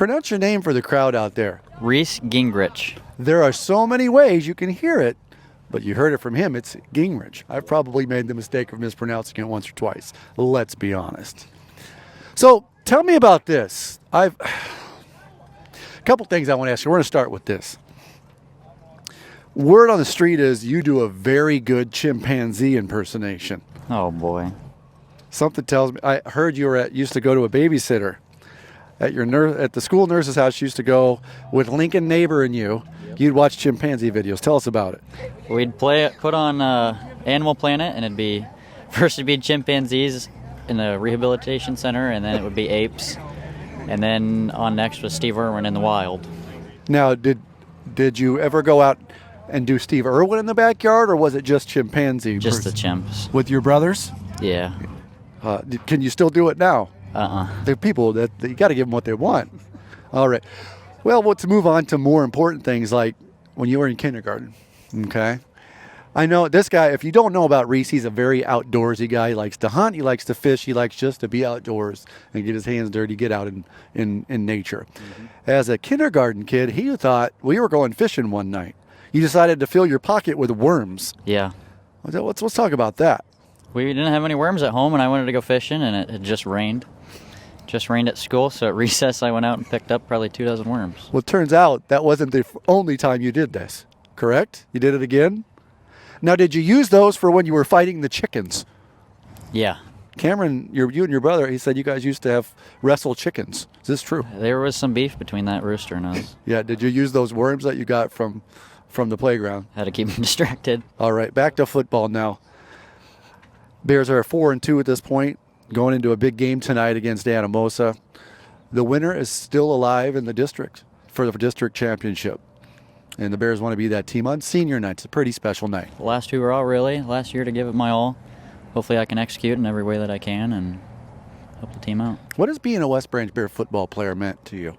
Pronounce your name for the crowd out there. Reese Gingerich. There are so many ways you can hear it, but you heard it from him. It's Gingerich. I've probably made the mistake of mispronouncing it once or twice. Let's be honest. So tell me about this. A couple things I want to ask you. We're going to start with this. Word on the street is you do a very good chimpanzee impersonation. Oh, boy. Something tells me. I heard you used to go to a babysitter at the school nurse's house. You used to go with Lincoln Neighbor and you. Yep. You'd watch chimpanzee videos. Tell us about it. We'd put on Animal Planet, and it'd be chimpanzees in the rehabilitation center, and then it would be apes, and then on next was Steve Irwin in the wild. Now, did you ever go out and do Steve Irwin in the backyard, or was it just chimpanzee? Just the chimps. With your brothers? Yeah. Can you still do it now? The people that you got to give them what they want. All right. Well, let's move on to more important things, like when you were in kindergarten. Okay. I know this guy. If you don't know about Reese, he's a very outdoorsy guy. He likes to hunt. He likes to fish. He likes just to be outdoors and get his hands dirty, get out in nature. Mm-hmm. As a kindergarten kid, he thought we were going fishing one night. You decided to fill your pocket with worms. Yeah. Let's talk about that. We didn't have any worms at home, and I wanted to go fishing, and it had just rained. Just rained at school, so at recess I went out and picked up probably 2 dozen worms. Well, it turns out that wasn't the only time you did this, correct? You did it again? Now, did you use those for when you were fighting the chickens? Yeah. Cameron, you and your brother, he said you guys used to have wrestle chickens. Is this true? There was some beef between that rooster and us. Yeah, did you use those worms that you got from the playground? Had to keep them distracted. All right, back to football now. Bears are 4-2 at this point, going into a big game tonight against Anamosa. The winner is still alive in the district for the district championship. And the Bears want to be that team on senior night. It's a pretty special night. The last hurrah, really. Last year to give it my all. Hopefully I can execute in every way that I can and help the team out. What has being a West Branch Bear football player meant to you?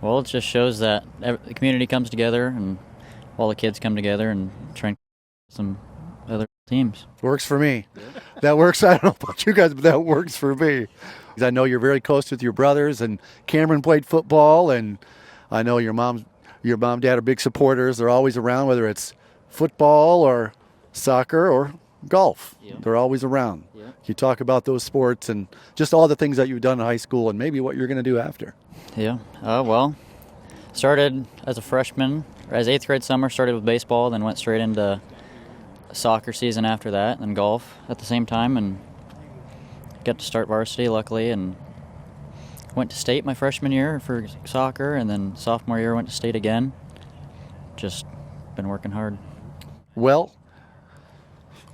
Well, it just shows that the community comes together and all the kids come together and train some other teams. Works for me. Yeah. That works. I don't know about you guys, but that works for me. I know you're very close with your brothers, and Cameron played football, and I know your mom, dad are big supporters. They're always around, whether it's football or soccer or golf. Yep. They're always around. Yep. You talk about those sports and just all the things that you've done in high school and maybe what you're going to do after. Yeah. Well, started as a freshman, or as 8th grade summer, started with baseball, then went straight into soccer season after that, and golf at the same time, and got to start varsity, luckily, and went to state my freshman year for soccer, and then sophomore year went to state again. Just been working hard. Well,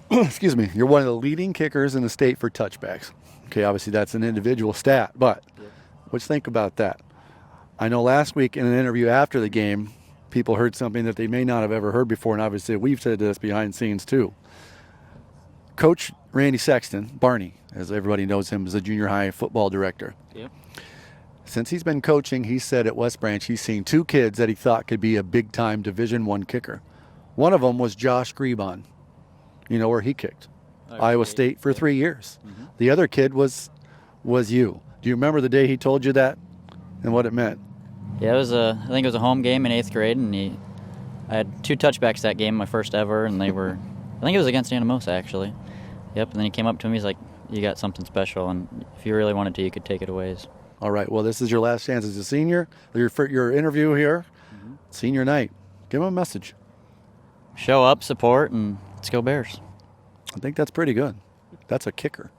excuse me, you're one of the leading kickers in the state for touchbacks. Okay, obviously that's an individual stat, but let's think about that. I know last week in an interview after the game, people heard something that they may not have ever heard before, and obviously we've said this behind the scenes too. Coach Randy Sexton, Barney, as everybody knows him, is a junior high football director. Yep. Since he's been coaching, he said at West Branch he's seen 2 kids that he thought could be a big-time Division I kicker. One of them was Josh Grebon. You know where he kicked? Iowa State for 3 years. Mm-hmm. The other kid was you. Do you remember the day he told you that and what it meant? Yeah, I think it was a home game in 8th grade, and I had 2 touchbacks that game, my first ever, and I think it was against Anamosa, actually. Yep, and then he came up to me, he's like, you got something special, and if you really wanted to, you could take it away. All right, well, this is your last chance as a senior. Your interview here, senior night. Give him a message. Show up, support, and let's go Bears. I think that's pretty good. That's a kicker.